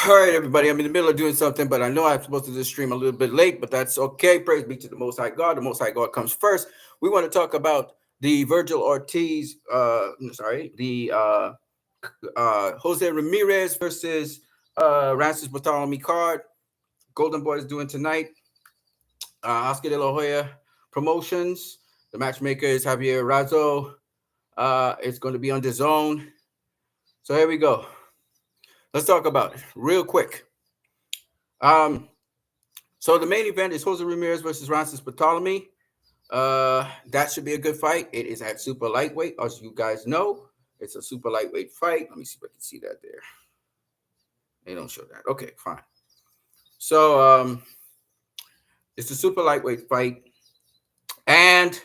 All right, everybody. I'm in the middle of doing something, but I know I'm supposed to do this stream a little bit late, but that's okay. Praise be to the Most High God. The Most High God comes first. We want to talk about the Virgil Ortiz, Jose Ramirez versus Rance's Bartholemy card. Golden Boy is doing tonight. Oscar de la Hoya Promotions. The matchmaker is Javier Razo. It's going to be on the zone. So here we go. Let's talk about it real quick. Um, So the main event is Jose Ramirez versus Rance Bartholemy. That should be a good fight. It is at super lightweight, as you guys know. It's a super lightweight fight. Let me see if I can see that there. They don't show that. Okay, fine. So it's a super lightweight fight, and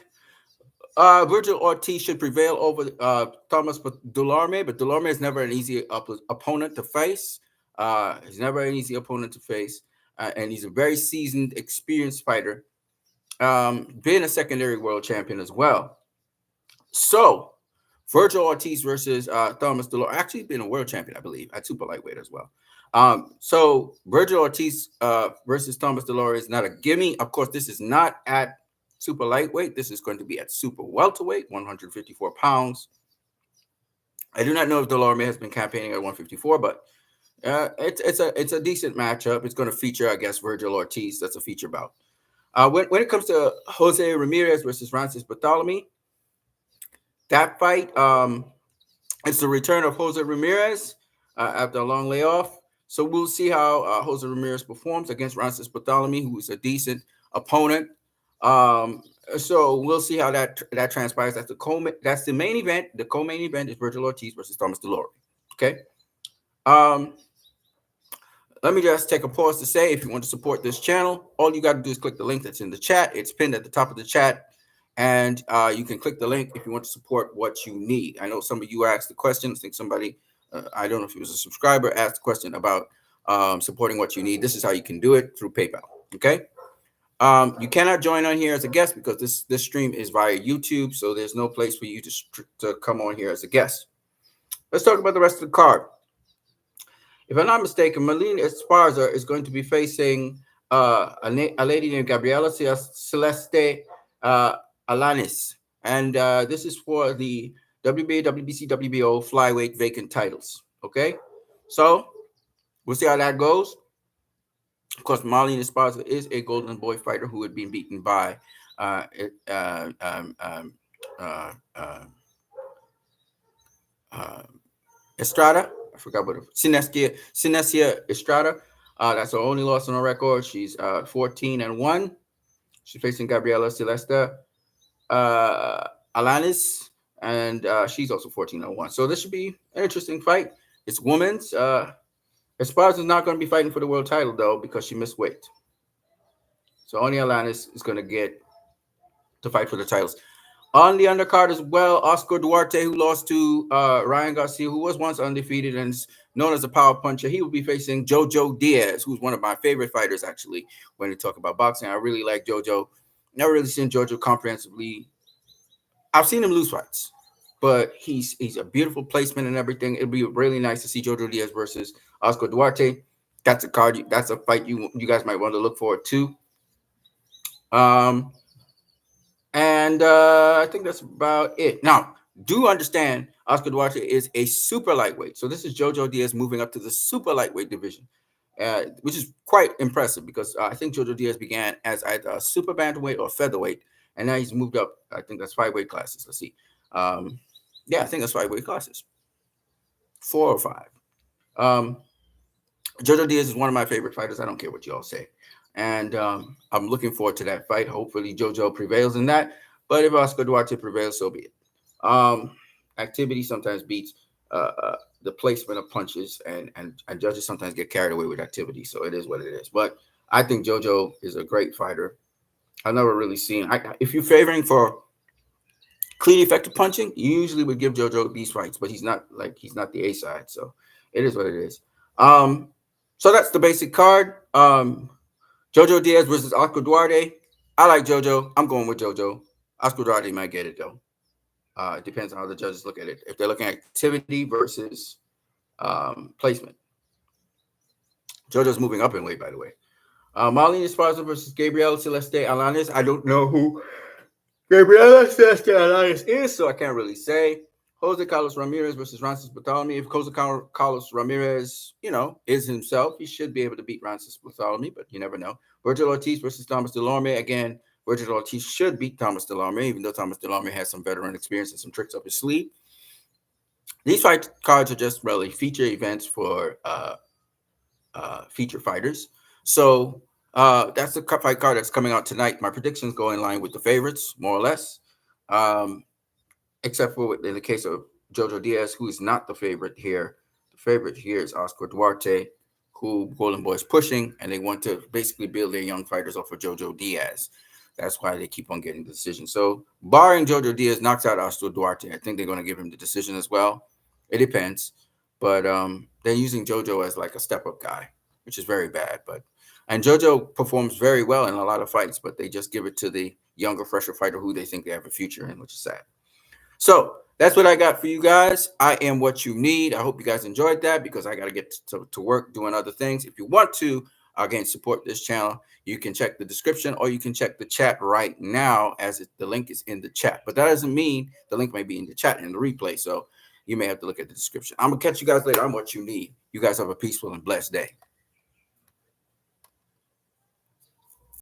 Virgil Ortiz should prevail over Thomas Dulorme, but Dulorme is never an easy opponent to face. He's never an easy opponent to face, and he's a very seasoned, experienced fighter. Being a secondary world champion as well. So, Virgil Ortiz versus Thomas Delore, actually been a world champion, I believe, at super lightweight as well. So Virgil Ortiz versus Thomas Delore is not a gimme. Of course, this is not at super lightweight. This is going to be at super welterweight, 154 pounds. I do not know if Delorme has been campaigning at 154, but it's a decent matchup. It's going to feature, I guess, Virgil Ortiz. That's a feature bout. When it comes to Jose Ramirez versus Francis Bartholemy, that fight, it's the return of Jose Ramirez after a long layoff. So we'll see how Jose Ramirez performs against Francis Bartholemy, who is a decent opponent. So we'll see how that transpires. That's the main event. The co-main event is Virgil Ortiz versus Thomas Delore. Okay. Um, Let me just take a pause to say, if you want to support this channel, all you got to do is click the link that's in the chat. It's pinned at the top of the chat, and you can click the link if you want to support what you need. I know some of you asked the question. I think somebody, I don't know if it was a subscriber, asked the question about supporting what you need. This is how you can do it, through PayPal. Okay. You cannot join on here as a guest because this stream is via YouTube, so there's no place for you to come on here as a guest. Let's talk about the rest of the card. If I'm not mistaken, Melina Esparza is going to be facing a lady named Gabriela Celeste Alanis. And this is for the WBA, WBC, WBO flyweight vacant titles. Okay? So we'll see how that goes. Of course, Marlene Esparza is a Golden Boy fighter who had been beaten by Estrada. I forgot what Sinestia Estrada. That's her only loss on her record. She's 14-1. She's facing Gabriela Celeste Alanis, and she's also 14-1. So this should be an interesting fight. It's women's. Esparza is not going to be fighting for the world title, though, because she missed weight. So only Alanis is going to get to fight for the titles. On the undercard as well, Oscar Duarte, who lost to Ryan Garcia, who was once undefeated and is known as a power puncher. He will be facing Jojo Diaz, who's one of my favorite fighters, actually, when we talk about boxing. I really like Jojo. Never really seen Jojo comprehensively. I've seen him lose fights, but he's a beautiful placement and everything. It'd be really nice to see Jojo Diaz versus Oscar Duarte. That's a card. That's a fight you guys might want to look forward to. And I think that's about it. Now, do understand Oscar Duarte is a super lightweight. So this is Jojo Diaz moving up to the super lightweight division, which is quite impressive because I think Jojo Diaz began as either a super bantamweight or featherweight, and now he's moved up. I think that's 5 weight classes. Let's see. Yeah, I think that's 5 weight classes. 4 or 5. Jojo Diaz is one of my favorite fighters. I don't care what you all say. And I'm looking forward to that fight. Hopefully, Jojo prevails in that. But if Oscar Duarte prevails, so be it. Activity sometimes beats the placement of punches, and judges sometimes get carried away with activity. So it is what it is. But I think Jojo is a great fighter. I've never really seen. If you're favoring for clean, effective punching, you usually would give Jojo these fights, but he's not the A side. So it is what it is. So that's the basic card. Jojo Diaz versus Oscar Duarte. I like Jojo. I'm going with Jojo. Oscar Duarte might get it, though. It depends on how the judges look at it. If they're looking at activity versus placement. JoJo's moving up in weight, by the way. Marlene Esparza versus Gabriel Celeste Alanis. I don't know who Gabriela Celeste Alanis is, so I can't really say. Jose Carlos Ramirez versus Rance Bartholemy. If Jose Carlos Ramirez, is himself, he should be able to beat Rance Bartholemy, but you never know. Virgil Ortiz versus Thomas Delorme. Again, Virgil Ortiz should beat Thomas Delorme, even though Thomas Delorme has some veteran experience and some tricks up his sleeve. These fight cards are just really feature events for feature fighters. So that's the fight card that's coming out tonight. My predictions go in line with the favorites, more or less, except for in the case of Jojo Diaz, who is not the favorite here. The favorite here is Oscar Duarte, who Golden Boy is pushing, and they want to basically build their young fighters off of Jojo Diaz. That's why they keep on getting the decision. So, barring Jojo Diaz knocks out Oscar Duarte, I think they're going to give him the decision as well. It depends, but they're using Jojo as like a step-up guy, which is very bad. And Jojo performs very well in a lot of fights, but they just give it to the younger, fresher fighter who they think they have a future in, which is sad. So that's what I got for you guys. I am what you need. I hope you guys enjoyed that because I got to get to work doing other things. If you want to, again, support this channel, you can check the description or you can check the chat right now as the link is in the chat. But that doesn't mean the link may be in the chat in the replay. So you may have to look at the description. I'm going to catch you guys later. I'm what you need. You guys have a peaceful and blessed day.